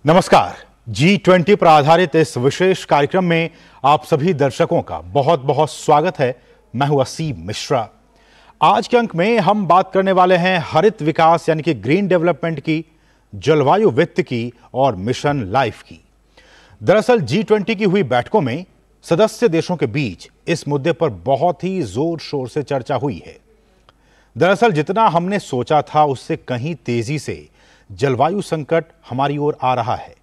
नमस्कार। G20 पर आधारित इस विशेष कार्यक्रम में आप सभी दर्शकों का बहुत बहुत स्वागत है। मैं हूं असीम मिश्रा। आज के अंक में हम बात करने वाले हैं हरित विकास यानी कि ग्रीन डेवलपमेंट की, जलवायु वित्त की और मिशन लाइफ की। दरअसल G20 की हुई बैठकों में सदस्य देशों के बीच इस मुद्दे पर बहुत ही जोर शोर से चर्चा हुई है। दरअसल जितना हमने सोचा था उससे कहीं तेजी से जलवायु संकट हमारी ओर आ रहा है।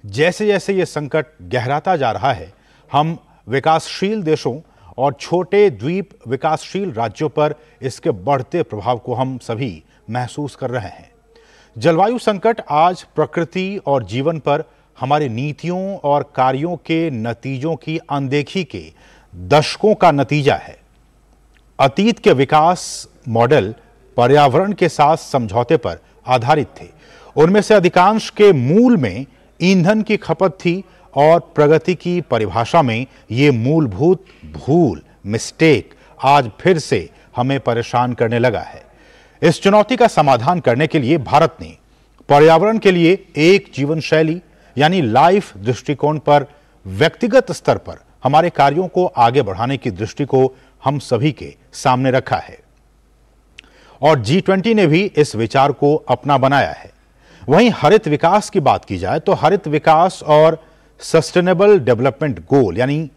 जैसे जैसे यह संकट गहराता जा रहा है, हम विकासशील देशों और छोटे द्वीप विकासशील राज्यों पर इसके बढ़ते प्रभाव को हम सभी महसूस कर रहे हैं। जलवायु संकट आज प्रकृति और जीवन पर हमारी नीतियों और कार्यों के नतीजों की अनदेखी के दशकों का नतीजा है। अतीत के विकास मॉडल पर्यावरण के साथ समझौते पर आधारित थे। उनमें से अधिकांश के मूल में ईंधन की खपत थी और प्रगति की परिभाषा में ये मूलभूत भूल मिस्टेक आज फिर से हमें परेशान करने लगा है। इस चुनौती का समाधान करने के लिए भारत ने पर्यावरण के लिए एक जीवन शैली यानी लाइफ दृष्टिकोण पर व्यक्तिगत स्तर पर हमारे कार्यों को आगे बढ़ाने की दृष्टि को हम सभी के सामने रखा है और G20 ने भी इस विचार को अपना बनाया है। वहीं हरित विकास की बात की जाए तो हरित विकास और सस्टेनेबल डेवलपमेंट गोल यानी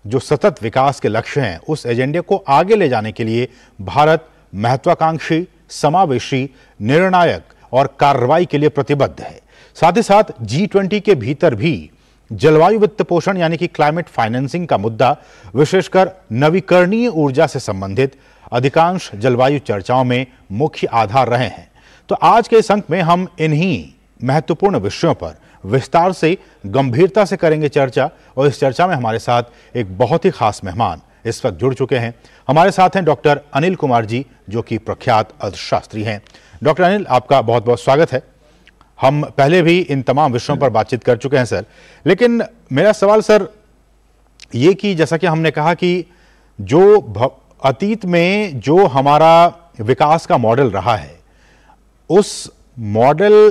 जो सतत विकास के लक्ष्य हैं, उस एजेंडे को आगे ले जाने के लिए भारत महत्वाकांक्षी, समावेशी, निर्णायक और कार्रवाई के लिए प्रतिबद्ध है। साथ ही साथ G20 के भीतर भी जलवायु वित्त पोषण यानी कि क्लाइमेट फाइनेंसिंग का मुद्दा विशेषकर नवीकरणीय ऊर्जा से संबंधित अधिकांश जलवायु चर्चाओं में मुख्य आधार रहे हैं। तो आज के इस अंक में हम इन्हीं महत्वपूर्ण विषयों पर विस्तार से, गंभीरता से करेंगे चर्चा और इस चर्चा में हमारे साथ एक बहुत ही खास मेहमान इस वक्त जुड़ चुके हैं। हमारे साथ हैं डॉक्टर अनिल कुमार जी, जो कि प्रख्यात अर्थशास्त्री हैं। डॉक्टर अनिल, आपका बहुत बहुत स्वागत है। हम पहले भी इन तमाम विषयों पर बातचीत कर चुके हैं सर, लेकिन मेरा सवाल सर ये कि जैसा कि हमने कहा कि जो अतीत में जो हमारा विकास का मॉडल रहा है, उस मॉडल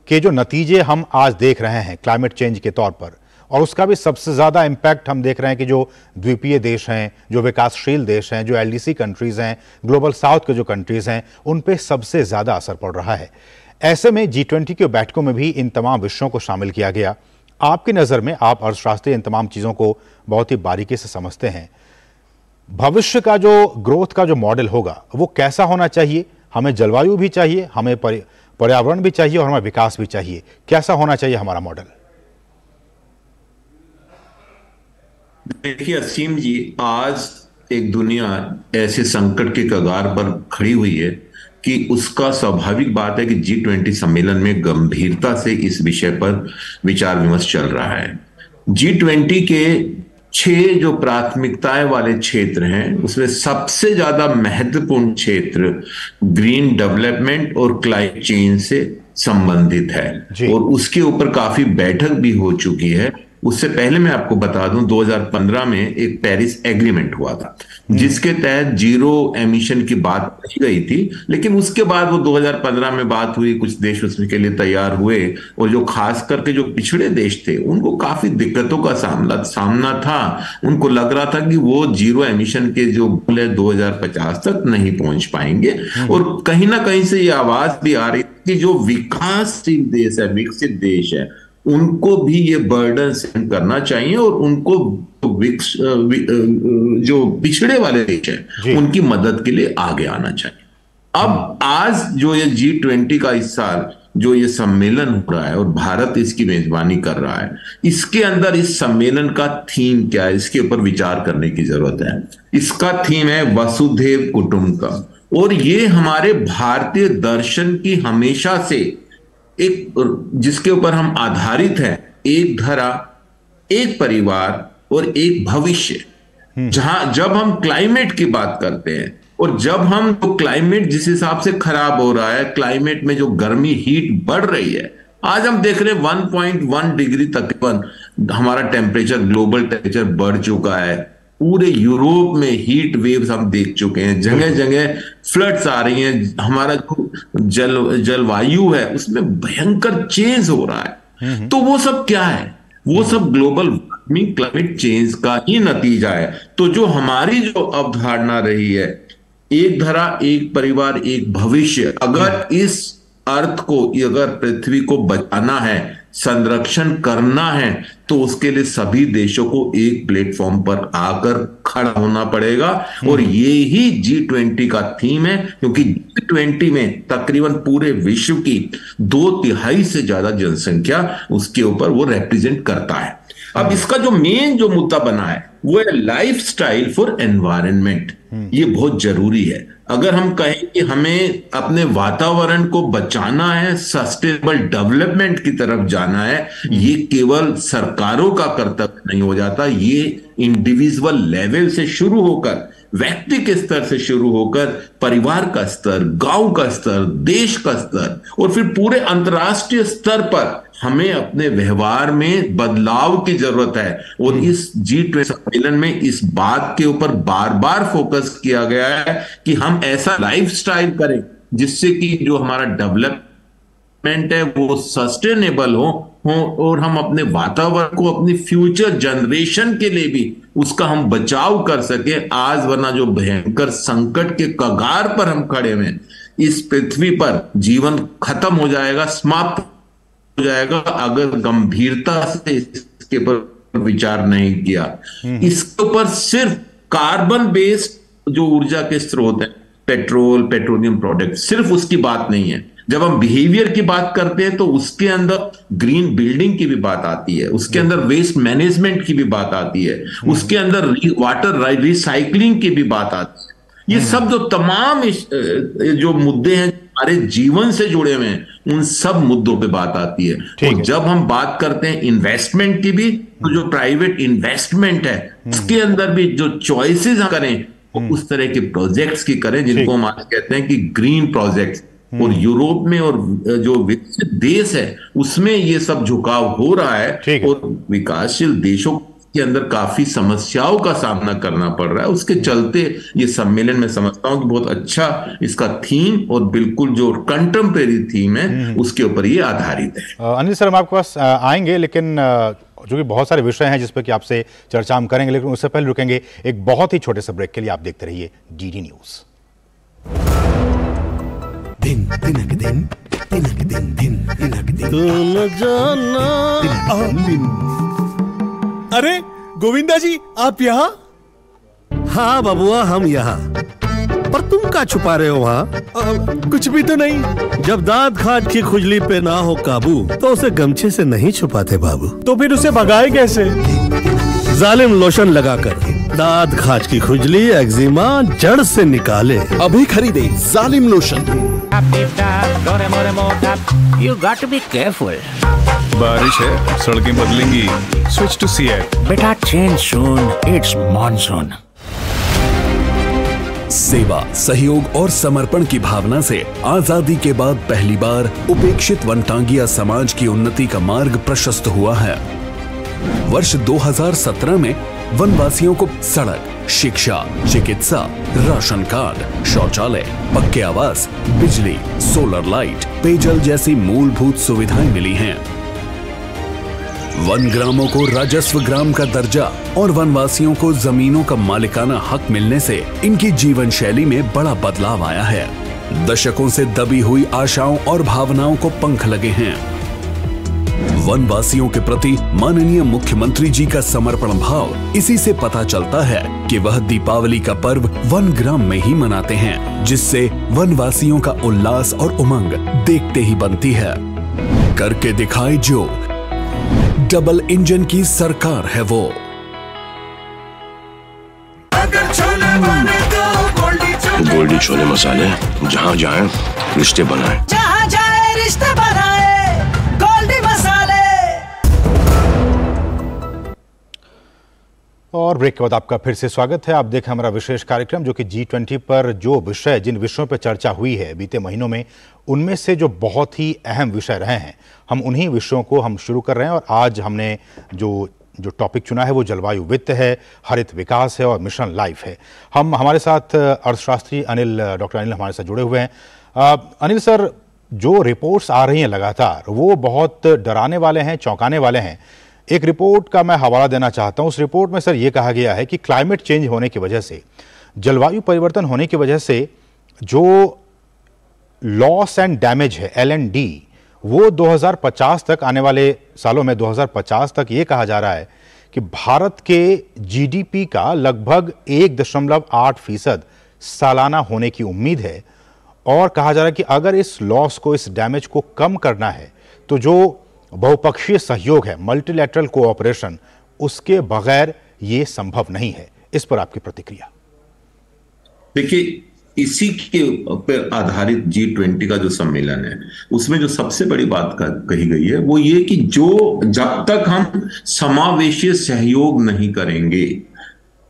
के जो नतीजे हम आज देख रहे हैं क्लाइमेट चेंज के तौर पर, और उसका भी सबसे ज़्यादा इम्पैक्ट हम देख रहे हैं कि जो द्वीपीय देश हैं, जो विकासशील देश हैं, जो LDC कंट्रीज़ हैं, ग्लोबल साउथ के जो कंट्रीज़ हैं, उन पे सबसे ज़्यादा असर पड़ रहा है। ऐसे में G20 की बैठकों में भी इन तमाम विषयों को शामिल किया गया। आपकी नज़र में, आप अर्थशास्त्री इन तमाम चीज़ों को बहुत ही बारीकी से समझते हैं। भविष्य का जो ग्रोथ का जो मॉडल होगा वो कैसा होना चाहिए? हमें जलवायु भी चाहिए, हमें पर्यावरण भी चाहिए और हमें विकास भी चाहिए। कैसा होना चाहिए हमारा मॉडल? देखिए असीम जी, आज एक दुनिया ऐसे संकट के कगार पर खड़ी हुई है कि उसका स्वाभाविक बात है कि G20 सम्मेलन में गंभीरता से इस विषय पर विचार विमर्श चल रहा है। G20 के 6 जो प्राथमिकताएं वाले क्षेत्र हैं, उसमें सबसे ज्यादा महत्वपूर्ण क्षेत्र ग्रीन डेवलपमेंट और क्लाइमेट चेंज से संबंधित है और उसके ऊपर काफी बैठक भी हो चुकी है। उससे पहले मैं आपको बता दूं, 2015 में एक पेरिस एग्रीमेंट हुआ था जिसके तहत जीरो एमिशन की बात की गई थी, लेकिन उसके बाद वो 2015 में बात हुई, कुछ देश उसके लिए तैयार हुए और जो खास करके जो पिछड़े देश थे उनको काफी दिक्कतों का सामना था। उनको लग रहा था कि वो जीरो एमिशन के जो गोल है 2050 तक नहीं पहुंच पाएंगे और कहीं ना कहीं से ये आवाज भी आ रही थी कि जो विकासशील देश है, विकसित देश है, उनको भी ये बर्डन सहन करना चाहिए और उनको जो पिछड़े वाले देश हैं उनकी मदद के लिए आगे आना चाहिए। अब आज जो ये G20 का इस साल जो ये सम्मेलन हो रहा है और भारत इसकी मेजबानी कर रहा है, इसके अंदर इस सम्मेलन का थीम क्या है, इसके ऊपर विचार करने की जरूरत है। इसका थीम है वसुधैव कुटुंबकम और ये हमारे भारतीय दर्शन की हमेशा से एक, जिसके ऊपर हम आधारित हैं, एक धरा, एक परिवार और एक भविष्य। जहां जब हम क्लाइमेट की बात करते हैं और जब हम तो क्लाइमेट जिस हिसाब से खराब हो रहा है, क्लाइमेट में जो गर्मी हीट बढ़ रही है, आज हम देख रहे हैं 1.1 डिग्री तकरीबन हमारा टेम्परेचर, ग्लोबल टेम्परेचर बढ़ चुका है। पूरे यूरोप में हीट वेव्स हम देख चुके हैं, जगह जगह फ्लड्स आ रही हैं। हमारा जो जलवायु है उसमें भयंकर चेंज हो रहा है। तो वो सब क्या है? वो सब ग्लोबल वार्मिंग, क्लाइमेट चेंज का ही नतीजा है। तो जो हमारी जो अवधारणा रही है, एक धरा, एक परिवार, एक भविष्य, अगर इस अर्थ को, अगर पृथ्वी को बचाना है, संरक्षण करना है, तो उसके लिए सभी देशों को एक प्लेटफॉर्म पर आकर खड़ा होना पड़ेगा। और ये ही G20 का थीम है, क्योंकि G20 में तकरीबन पूरे विश्व की 2/3 से ज्यादा जनसंख्या उसके ऊपर वो रिप्रेजेंट करता है। अब इसका जो मेन जो मुद्दा बना है वो है लाइफस्टाइल फॉर एनवायरनमेंट। ये बहुत जरूरी है। अगर हम कहें कि हमें अपने वातावरण को बचाना है, सस्टेनेबल डेवलपमेंट की तरफ जाना है, ये केवल सरकारों का कर्तव्य नहीं हो जाता। ये इंडिविजुअल लेवल से शुरू होकर, व्यक्ति के स्तर से शुरू होकर, परिवार का स्तर, गांव का स्तर, देश का स्तर, और फिर पूरे अंतर्राष्ट्रीय स्तर पर हमें अपने व्यवहार में बदलाव की जरूरत है। और इस G20 सम्मेलन में इस बात के ऊपर बार बार फोकस किया गया है कि हम ऐसा लाइफस्टाइल करें जिससे कि जो हमारा डेवलपमेंट है वो सस्टेनेबल हो और हम अपने वातावरण को, अपनी फ्यूचर जनरेशन के लिए भी उसका हम बचाव कर सके। आज वरना जो भयंकर संकट के कगार पर हम खड़े हैं, इस पृथ्वी पर जीवन खत्म हो जाएगा, समाप्त हो जाएगा, अगर गंभीरता से इसके ऊपर विचार नहीं किया। इसके ऊपर सिर्फ कार्बन बेस्ड जो ऊर्जा के स्रोत हैं, पेट्रोल, पेट्रोलियम प्रोडक्ट, सिर्फ उसकी बात नहीं है। जब हम बिहेवियर की बात करते हैं तो उसके अंदर ग्रीन बिल्डिंग की भी बात आती है, उसके अंदर वेस्ट मैनेजमेंट की भी बात आती है, उसके अंदर वाटर रिसाइकलिंग की भी बात आती है। ये सब जो तमाम जो मुद्दे हैं हमारे जीवन से जुड़े हुए हैं, उन सब मुद्दों पे बात आती है। और जब हम बात करते हैं इन्वेस्टमेंट की भी, तो जो प्राइवेट इन्वेस्टमेंट है उसके अंदर भी जो चॉइसेस हम करें वो उस तरह के प्रोजेक्ट्स की करें जिनको हम आज कहते हैं कि ग्रीन प्रोजेक्ट्स। और यूरोप में और जो विकसित देश है उसमें ये सब झुकाव हो रहा है, और विकासशील देशों के अंदर काफी समस्याओं का सामना करना पड़ रहा है। उसके चलते ये सम्मेलन में समझता हूं कि बहुत अच्छा इसका थीम और बिल्कुल जो कंटेम्परेरी थीम है उसके ऊपर ये आधारित है। अनिल सर, हम आपके पास आएंगे, लेकिन जो कि बहुत सारे विषय हैं जिस पर कि आपसे चर्चा हम करेंगे, लेकिन उससे पहले रुकेंगे एक बहुत ही छोटे से ब्रेक के लिए। आप देखते रहिए DD न्यूज। दिन तिनक दिन तिनक दिन दिन तिनक दिन तुम जाना दिन। अरे गोविंदा जी, आप यहाँ? हाँ बबुआ, हम यहाँ। पर तुम क्या छुपा रहे हो वहाँ? कुछ भी तो नहीं। जब दांत खाज की खुजली पे ना हो काबू तो उसे गमछे से नहीं छुपाते बाबू। तो फिर उसे भगाए कैसे? जालिम लोशन लगाकर दांत खाज की खुजली, एक्जिमा जड़ से निकाले। अभी खरीदे जालिम lotion. You got to be careful. बारिश है, सड़कें बदलेंगी। Switch to Seat. बेटा change soon. It's monsoon. सेवा, सहयोग और समर्पण की भावना से आजादी के बाद पहली बार उपेक्षित वनटांगिया समाज की उन्नति का मार्ग प्रशस्त हुआ है। वर्ष 2017 में वनवासियों को सड़क, शिक्षा, चिकित्सा, राशन कार्ड, शौचालय, पक्के आवास, बिजली, सोलर लाइट, पेयजल जैसी मूलभूत सुविधाएं मिली हैं। वन ग्रामों को राजस्व ग्राम का दर्जा और वनवासियों को जमीनों का मालिकाना हक मिलने से इनकी जीवन शैली में बड़ा बदलाव आया है। दशकों से दबी हुई आशाओं और भावनाओं को पंख लगे हैं। वनवासियों के प्रति माननीय मुख्यमंत्री जी का समर्पण भाव इसी से पता चलता है कि वह दीपावली का पर्व वन ग्राम में ही मनाते हैं, जिससे वनवासियों का उल्लास और उमंग देखते ही बनती है। करके दिखाए जो, डबल इंजन की सरकार है वो। गोल्डी छोले मसाले, जहाँ जाए रिश्ते बनाए, जहाँ जाए रिश्ते बनाए, गोल्डी मसाले। और ब्रेक के बाद आपका फिर से स्वागत है। आप देखें हमारा विशेष कार्यक्रम, जो कि G20 पर जो विषय, जिन विषयों पर चर्चा हुई है बीते महीनों में, उनमें से जो बहुत ही अहम विषय रहे हैं, हम उन्हीं विषयों को हम शुरू कर रहे हैं। और आज हमने जो टॉपिक चुना है वो जलवायु वित्त है, हरित विकास है और मिशन लाइफ है। हमारे साथ अर्थशास्त्री डॉक्टर अनिल हमारे साथ जुड़े हुए हैं। अनिल सर, जो रिपोर्ट्स आ रही हैं लगातार वो बहुत डराने वाले हैं, चौंकाने वाले हैं। एक रिपोर्ट का मैं हवाला देना चाहता हूं। उस रिपोर्ट में सर ये कहा गया है कि क्लाइमेट चेंज होने की वजह से, जलवायु परिवर्तन होने की वजह से जो लॉस एंड डैमेज है LND, वो 2050 तक, आने वाले सालों में 2050 तक ये कहा जा रहा है कि भारत के GDP का लगभग 1.8% सालाना होने की उम्मीद है। और कहा जा रहा है कि अगर इस लॉस को, इस डैमेज को कम करना है तो जो बहुपक्षीय सहयोग है, मल्टीलैटरल कोऑपरेशन, उसके बगैर ये संभव नहीं है। इस पर आपकी प्रतिक्रिया? देखिए, इसी के पर आधारित G20 का जो सम्मेलन है, उसमें जो सबसे बड़ी बात कही गई है वो ये कि जब तक हम समावेशी सहयोग नहीं करेंगे,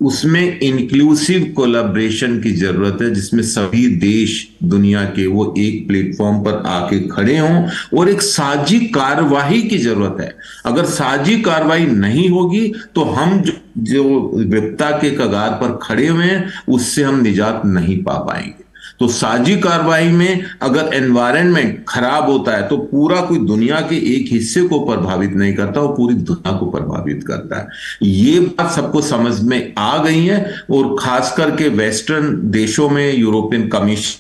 उसमें इंक्लूसिव कोलैबोरेशन की जरूरत है, जिसमें सभी देश दुनिया के वो एक प्लेटफॉर्म पर आके खड़े हों, और एक साझी कार्यवाही की जरूरत है। अगर साझी कार्यवाही नहीं होगी तो हम जो विपदा के कगार पर खड़े हुए हैं उससे हम निजात नहीं पा पाएंगे। तो साझी कार्रवाई में अगर एनवायरनमेंट खराब होता है तो पूरा कोई दुनिया के एक हिस्से को प्रभावित नहीं करता, वो पूरी दुनिया को प्रभावित करता है। ये बात सबको समझ में आ गई है, और खास करके वेस्टर्न देशों में यूरोपियन कमीशन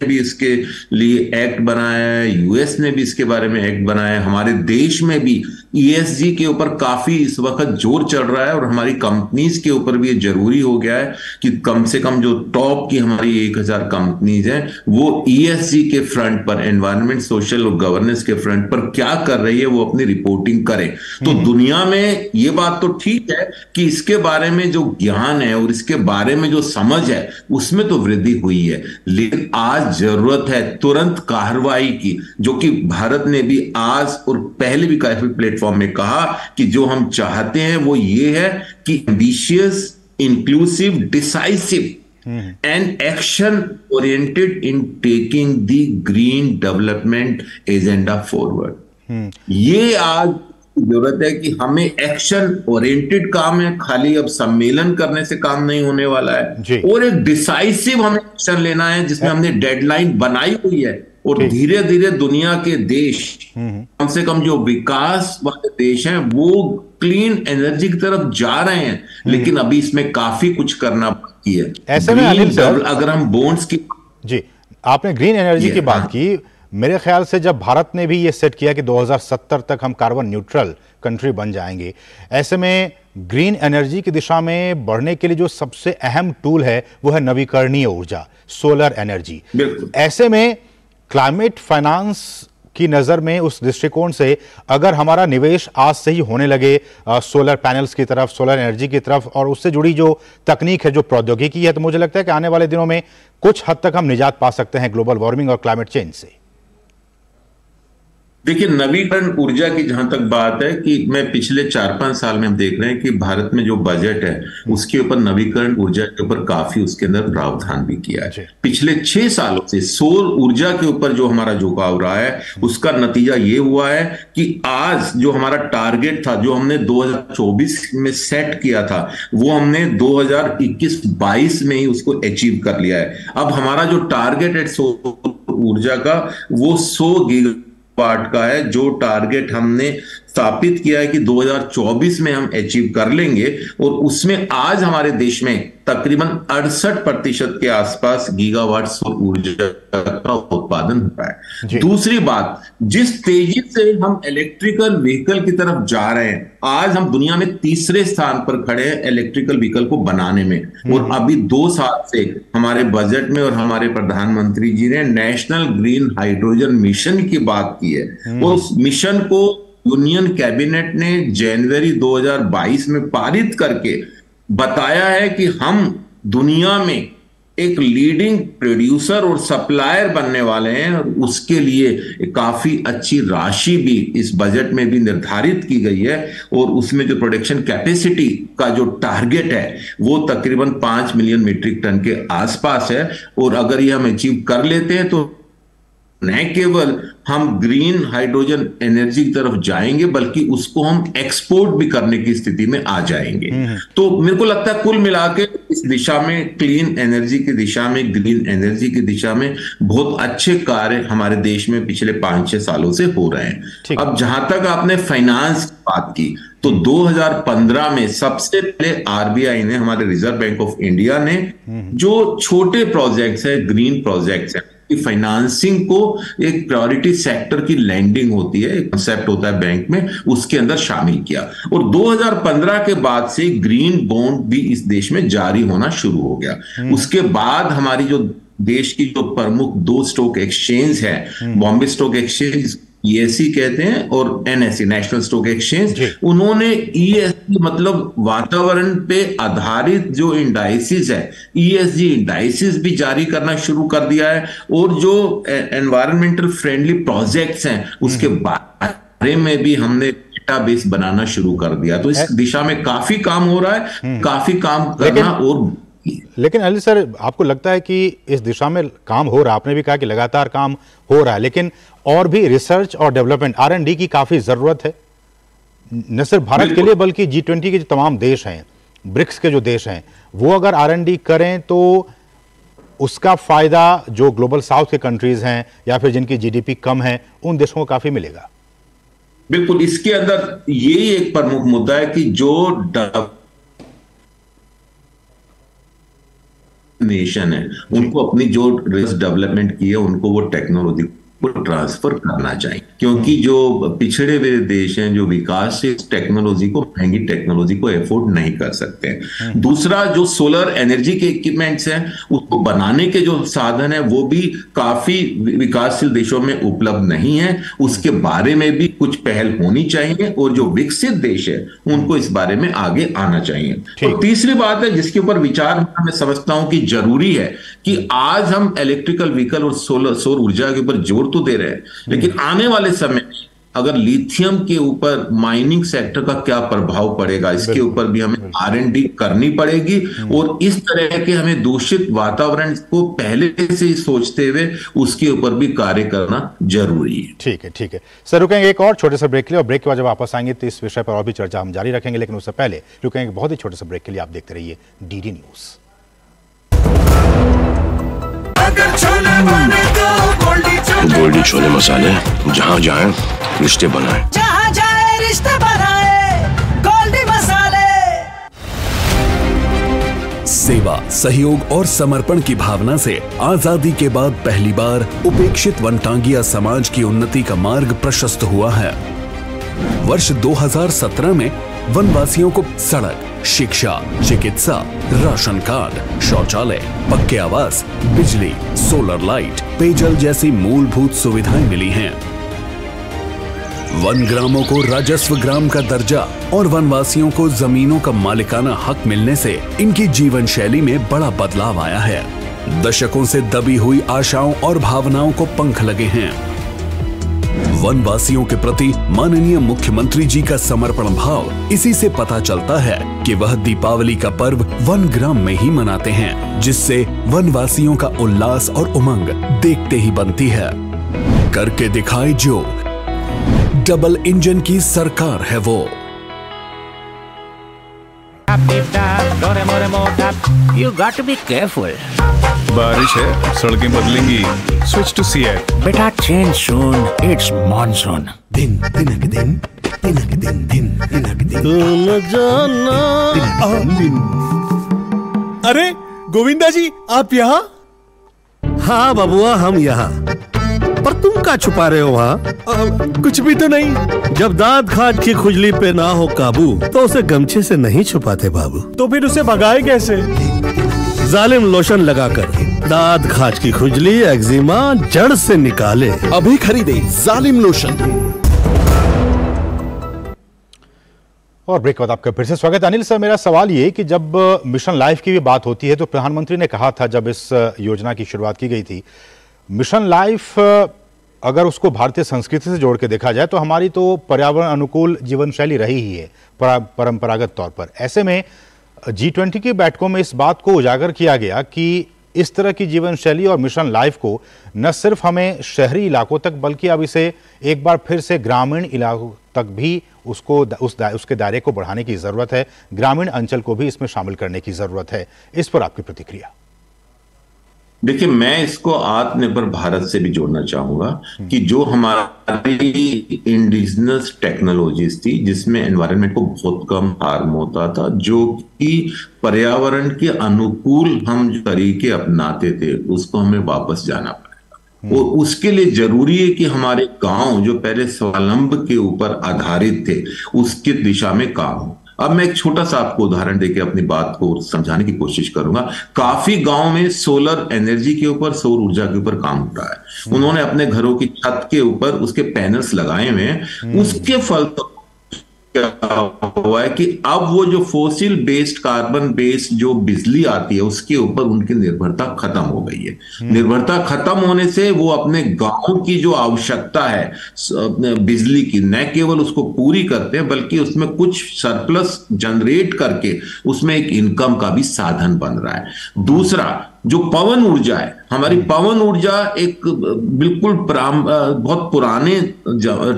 भी इसके लिए एक्ट बनाया है, यूएस ने भी इसके बारे में एक्ट बनाया है, हमारे देश में भी ESG के ऊपर काफी इस वक्त जोर चढ़ रहा है, और हमारी कंपनीज के ऊपर भी ये जरूरी हो गया है कि कम से कम जो टॉप की हमारी 1000 कंपनीज हैं वो ESG के फ्रंट पर, एनवायरनमेंट, सोशल और गवर्नेंस के फ्रंट पर क्या कर रही है वो अपनी रिपोर्टिंग करें। तो दुनिया में ये बात तो ठीक है कि इसके बारे में जो ज्ञान है और इसके बारे में जो समझ है उसमें तो वृद्धि हुई है, लेकिन आज जरूरत है तुरंत कार्रवाई की, जो कि भारत ने भी आज और पहले भी काफी प्लेटफॉर्म में कहा कि जो हम चाहते हैं वो ये है कि ambitious, inclusive, decisive and action oriented in taking the green development agenda forward. ये आज जरूरत है कि हमें एक्शन ओरिएंटेड काम है, खाली अब सम्मेलन करने से काम नहीं होने वाला है, और एक डिसाइसिव हमें एक्शन लेना है जिसमें हमने डेडलाइन बनाई हुई है, और धीरे धीरे दुनिया के देश, कम से कम जो विकास वाले देश हैं, वो क्लीन एनर्जी की तरफ जा रहे हैं, लेकिन अभी इसमें काफी कुछ करना बाकी है। ऐसे में अनिल सर, अगर हम बॉन्ड्स की, जी आपने ग्रीन एनर्जी की बात की, मेरे ख्याल से जब भारत ने भी ये सेट किया कि 2070 तक हम कार्बन न्यूट्रल कंट्री बन जाएंगे, ऐसे में ग्रीन एनर्जी की दिशा में बढ़ने के लिए जो सबसे अहम टूल है वो है नवीकरणीय ऊर्जा, सोलर एनर्जी। ऐसे में क्लाइमेट फाइनेंस की नज़र में, उस दृष्टिकोण से अगर हमारा निवेश आज से ही होने लगे सोलर पैनल्स की तरफ, सोलर एनर्जी की तरफ, और उससे जुड़ी जो तकनीक है, जो प्रौद्योगिकी है, तो मुझे लगता है कि आने वाले दिनों में कुछ हद तक हम निजात पा सकते हैं ग्लोबल वार्मिंग और क्लाइमेट चेंज से। देखिए, नवीकरण ऊर्जा की जहां तक बात है कि मैं पिछले 4-5 साल में हम देख रहे हैं कि भारत में जो बजट है उसके ऊपर नवीकरण ऊर्जा के ऊपर काफी उसके अंदर प्रावधान भी किया है। पिछले 6 सालों से सौर ऊर्जा के ऊपर जो हमारा झुकाव रहा है, उसका नतीजा ये हुआ है कि आज जो हमारा टारगेट था, जो हमने 2024 में सेट किया था, वो हमने 2021-22 में ही उसको अचीव कर लिया है। अब हमारा जो टारगेट है सौर ऊर्जा का, वो 100 गीगावाट का है, जो टारगेट हमने स्थापित किया है कि 2024 में हम अचीव कर लेंगे, और उसमें आज हमारे देश में तकरीबन 68% के आसपास गीगावाट सौर ऊर्जा का उत्पादन होता है। दूसरी बात, जिस तेजी से हम इलेक्ट्रिकल व्हीकल की तरफ जा रहे हैं, आज हम दुनिया में तीसरे स्थान पर खड़े हैं इलेक्ट्रिकल व्हीकल को बनाने में, और अभी 2 साल से हमारे बजट में और हमारे प्रधानमंत्री जी ने नेशनल ग्रीन हाइड्रोजन मिशन की बात की है। उस मिशन को यूनियन कैबिनेट ने जनवरी 2022 में पारित करके बताया है कि हम दुनिया में एक लीडिंग प्रोड्यूसर और सप्लायर बनने वाले हैं, और उसके लिए काफी अच्छी राशि भी इस बजट में भी निर्धारित की गई है, और उसमें जो प्रोडक्शन कैपेसिटी का जो टारगेट है वो तकरीबन 5 मिलियन मीट्रिक टन के आसपास है, और अगर ये हम अचीव कर लेते हैं तो न केवल हम ग्रीन हाइड्रोजन एनर्जी की तरफ जाएंगे बल्कि उसको हम एक्सपोर्ट भी करने की स्थिति में आ जाएंगे। तो मेरे को लगता है कुल मिला के इस दिशा में, क्लीन एनर्जी की दिशा में, ग्रीन एनर्जी की दिशा में बहुत अच्छे कार्य हमारे देश में पिछले 5-6 सालों से हो रहे हैं। अब जहां तक आपने फाइनेंस की बात की, तो 2015 में सबसे पहले आरबीआई ने, हमारे रिजर्व बैंक ऑफ इंडिया ने, जो छोटे प्रोजेक्ट्स है, ग्रीन प्रोजेक्ट्स है, फाइनेंसिंग को एक प्रायोरिटी सेक्टर की लैंडिंग होती है, एक कंसेप्ट होता है बैंक में, उसके अंदर शामिल किया। और 2015 के बाद से ग्रीन बॉन्ड भी इस देश में जारी होना शुरू हो गया। उसके बाद हमारी जो देश की जो प्रमुख 2 स्टॉक एक्सचेंज है, बॉम्बे स्टॉक एक्सचेंज ESE कहते हैं और NSE नेशनल स्टॉक एक्सचेंज, उन्होंने ESG मतलब वातावरण पे आधारित जो इंडाइसिस है, ESG इंडाइसिस भी जारी करना शुरू कर दिया है। और जो एनवायरमेंटल फ्रेंडली प्रोजेक्ट्स हैं उसके बारे में भी हमने डेटाबेस बनाना शुरू कर दिया। तो इस दिशा में काफी काम हो रहा है, काफी काम करना। और लेकिन अनिल सर, आपको लगता है कि इस दिशा में काम हो रहा है? आपने भी कहा कि लगातार काम हो रहा है, लेकिन और भी रिसर्च और डेवलपमेंट, R&D की काफी जरूरत है, न सिर्फ भारत के लिए बल्कि G20 के जो तमाम देश हैं, ब्रिक्स के जो देश हैं, वो अगर R&D करें तो उसका फायदा जो ग्लोबल साउथ के कंट्रीज हैं या फिर जिनकी GDP कम है, उन देशों को काफी मिलेगा। बिल्कुल, इसके अंदर यही एक प्रमुख मुद्दा है कि जो नेशन है उनको अपनी जो डेवलपमेंट की है उनको वो टेक्नोलॉजी को ट्रांसफर करना चाहिए, क्योंकि जो पिछड़े हुए देश हैं, जो विकास से टेक्नोलॉजी को, महंगी टेक्नोलॉजी को एफोर्ड नहीं कर सकते हैं। दूसरा, जो सोलर एनर्जी के इक्विपमेंट्स हैं उसको बनाने के जो साधन है वो भी काफी विकासशील देशों में उपलब्ध नहीं है। उसके बारे में भी कुछ पहल होनी चाहिए और जो विकसित देश है उनको इस बारे में आगे आना चाहिए। और तीसरी बात है जिसके ऊपर विचार मैं समझता हूं कि जरूरी है कि आज हम इलेक्ट्रिकल व्हीकल और सौर ऊर्जा के ऊपर जोर तो दे रहे हैं, लेकिन आने वाले समय में अगर लिथियम के ऊपर माइनिंग सेक्टर का क्या प्रभाव पड़ेगा, इसके ऊपर भी हमें R&D करनी पड़ेगी। और इस तरह के हमें दूषित वातावरण को पहले से ही सोचते हुए उसके ऊपर भी कार्य करना जरूरी है। ठीक है, ठीक है सर, रुकेंगे एक और छोटे से ब्रेक के लिए, और ब्रेक के बाद जब वापस आएंगे तो इस विषय पर और भी चर्चा हम जारी रखेंगे। लेकिन उससे पहले रुकेंगे बहुत ही छोटे से ब्रेक के लिए। आप देखते रहिए DD न्यूज। गोल्डी छोले मसाले, जहाँ जाए रिश्ते बनाए, जहाँ जाए रिश्ते बनाए, गोल्डी मसाले। सेवा, सहयोग और समर्पण की भावना से आजादी के बाद पहली बार उपेक्षित वनटांगिया समाज की उन्नति का मार्ग प्रशस्त हुआ है। वर्ष 2017 में वनवासियों को सड़क, शिक्षा, चिकित्सा, राशन कार्ड, शौचालय, पक्के आवास, बिजली, सोलर लाइट, पेयजल जैसी मूलभूत सुविधाएं मिली हैं। वन ग्रामों को राजस्व ग्राम का दर्जा और वनवासियों को जमीनों का मालिकाना हक मिलने से इनकी जीवन शैली में बड़ा बदलाव आया है। दशकों से दबी हुई आशाओं और भावनाओं को पंख लगे हैं। वनवासियों के प्रति माननीय मुख्यमंत्री जी का समर्पण भाव इसी से पता चलता है कि वह दीपावली का पर्व वन ग्राम में ही मनाते हैं, जिससे वनवासियों का उल्लास और उमंग देखते ही बनती है। करके दिखाए जो, डबल इंजन की सरकार है वो। You got to be careful. बारिश है, सड़कें बदलेंगी, स्विच टू सीएट। बेटा change soon, it's monsoon. दिन तिनक दिन तिनक दिन दिन तिनक दिन तुम जाना। अरे गोविंदा जी, आप यहाँ? हाँ बबुआ, हम यहाँ। पर तुम क्या छुपा रहे हो वहाँ? कुछ भी तो नहीं। जब दांत खाज की खुजली पे ना हो काबू तो उसे गमछे से नहीं छुपाते बाबू। तो फिर उसे भगाए कैसे? जालिम लोशन लगाकर दांत खाज की खुजली, एक्जिमा जड़ से निकाले। अभी खरीदे जालिम लोशन। और ब्रेक के बाद आपका फिर से स्वागत। अनिल सर, मेरा सवाल ये कि जब मिशन लाइफ की भी बात होती है तो प्रधानमंत्री ने कहा था जब इस योजना की शुरुआत की गई थी, मिशन लाइफ अगर उसको भारतीय संस्कृति से जोड़ के देखा जाए तो हमारी तो पर्यावरण अनुकूल जीवन शैली रही ही है परंपरागत तौर पर। ऐसे में G20 की बैठकों में इस बात को उजागर किया गया कि इस तरह की जीवन शैली और मिशन लाइफ को न सिर्फ हमें शहरी इलाकों तक बल्कि अब इसे एक बार फिर से ग्रामीण इलाकों तक भी उसके दायरे को बढ़ाने की जरूरत है। ग्रामीण अंचल को भी इसमें शामिल करने की जरूरत है। इस पर आपकी प्रतिक्रिया? देखिए, मैं इसको आत्मनिर्भर भारत से भी जोड़ना चाहूंगा कि जो हमारी इंडिजिनस टेक्नोलॉजीज थी जिसमें एनवायरनमेंट को बहुत कम हार्म होता था, जो कि पर्यावरण के अनुकूल हम जो तरीके अपनाते थे, उसको हमें वापस जाना पड़ेगा। और उसके लिए जरूरी है कि हमारे गांव जो पहले स्वावलंब के ऊपर आधारित थे उसकी दिशा में काम हो। अब मैं एक छोटा सा आपको उदाहरण देके अपनी बात को समझाने की कोशिश करूंगा। काफी गांव में सोलर एनर्जी के ऊपर, सौर ऊर्जा के ऊपर काम हो रहा है। उन्होंने अपने घरों की छत के ऊपर उसके पैनल्स लगाए हुए हैं। उसके फल तो क्या हुआ है कि अब वो जो फोसिल बेस्ड, कार्बन बेस्ड जो बिजली आती है उसके ऊपर उनकी निर्भरता खत्म हो गई है। निर्भरता खत्म होने से वो अपने गांव की जो आवश्यकता है बिजली की, न केवल उसको पूरी करते हैं बल्कि उसमें कुछ सरप्लस जनरेट करके उसमें एक इनकम का भी साधन बन रहा है। दूसरा, जो पवन ऊर्जा है, हमारी पवन ऊर्जा एक बिल्कुल बहुत पुराने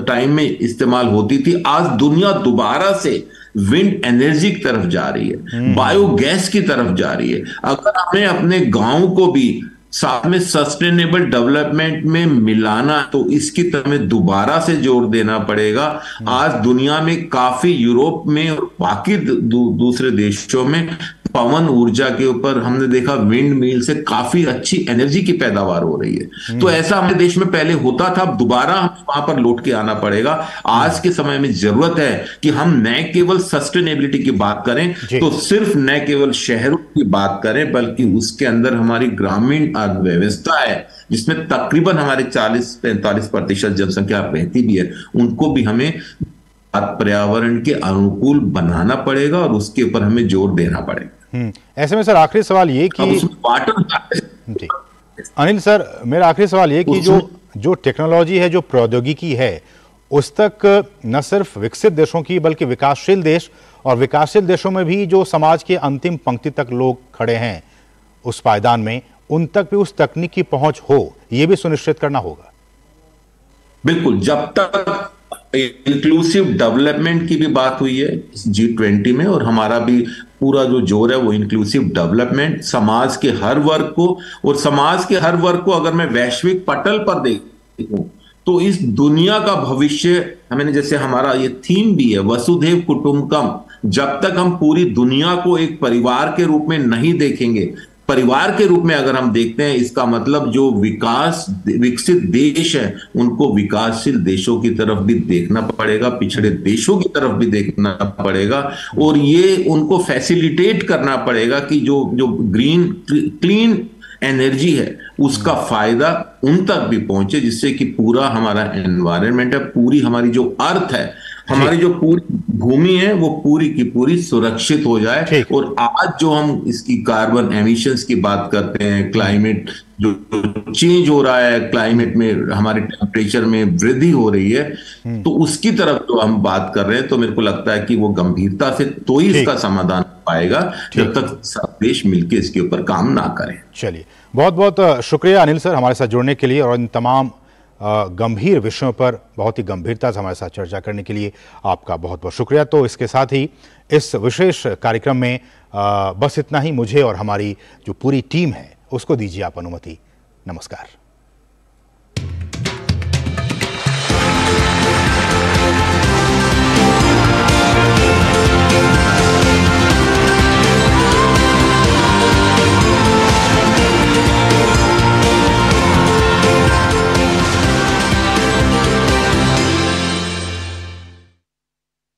टाइम में इस्तेमाल होती थी। आज दुनिया दोबारा से विंड एनर्जी की तरफ जा रही है, बायोगैस की तरफ जा रही है। अगर हमें अपने गांव को भी साथ में सस्टेनेबल डेवलपमेंट में मिलाना तो इसकी तरफ में दोबारा से जोर देना पड़ेगा। आज दुनिया में काफी, यूरोप में और बाकी दूसरे देशों में पवन ऊर्जा के ऊपर हमने देखा विंड मिल से काफी अच्छी एनर्जी की पैदावार हो रही है। तो ऐसा हमारे देश में पहले होता था, अब दोबारा हमें वहां पर लौट के आना पड़ेगा। आज के समय में जरूरत है कि हम न केवल सस्टेनेबिलिटी की बात करें, तो सिर्फ न केवल शहरों की बात करें बल्कि उसके अंदर हमारी ग्रामीण अर्थव्यवस्था है जिसमें तकरीबन हमारे 40-45% जनसंख्या रहती भी है, उनको भी हमें पर्यावरण के अनुकूल बनाना पड़ेगा और उसके ऊपर हमें जोर देना पड़ेगा। ऐसे में सर आखिरी सवाल ये कि जी अनिल सर, मेरा आखिरी सवाल ये कि जो टेक्नोलॉजी है, जो प्रौद्योगिकी है, उस तक न सिर्फ विकसित देशों की बल्कि विकासशील देश और विकासशील देशों में भी जो समाज के अंतिम पंक्ति तक लोग खड़े हैं उस पायदान में, उन तक भी उस तकनीक की पहुंच हो, यह भी सुनिश्चित करना होगा। बिल्कुल, जब तक इंक्लूसिव डेवलपमेंट की भी बात हुई है G20 में, और हमारा भी पूरा जो जोर है वो इंक्लूसिव डेवलपमेंट, समाज के हर वर्ग को, और समाज के हर वर्ग को अगर मैं वैश्विक पटल पर देखूं तो इस दुनिया का भविष्य, हमें जैसे हमारा ये थीम भी है वसुधैव कुटुंबकम, जब तक हम पूरी दुनिया को एक परिवार के रूप में नहीं देखेंगे, परिवार के रूप में अगर हम देखते हैं, इसका मतलब जो विकसित देश है उनको विकासशील देशों की तरफ भी देखना पड़ेगा, पिछड़े देशों की तरफ भी देखना पड़ेगा, और ये उनको फैसिलिटेट करना पड़ेगा कि जो ग्रीन क्लीन एनर्जी है उसका फायदा उन तक भी पहुंचे, जिससे कि पूरा हमारा एनवायरनमेंट है, पूरी हमारी जो अर्थ है, हमारी जो पूरी भूमि है वो पूरी की पूरी सुरक्षित हो जाए। और आज जो हम इसकी कार्बन एमिशंस की बात करते हैं, क्लाइमेट जो चेंज हो रहा है, क्लाइमेट में हमारे टेम्परेचर में वृद्धि हो रही है, तो उसकी तरफ जो हम बात कर रहे हैं, तो मेरे को लगता है कि वो गंभीरता से तो ही इसका समाधान पाएगा जब तक सब देश मिलकर इसके ऊपर काम ना करें। चलिए, बहुत बहुत शुक्रिया अनिल सर हमारे साथ जुड़ने के लिए और इन तमाम गंभीर विषयों पर बहुत ही गंभीरता से हमारे साथ चर्चा करने के लिए आपका बहुत बहुत शुक्रिया। तो इसके साथ ही इस विशेष कार्यक्रम में बस इतना ही। मुझे और हमारी जो पूरी टीम है उसको दीजिए आप अनुमति। नमस्कार।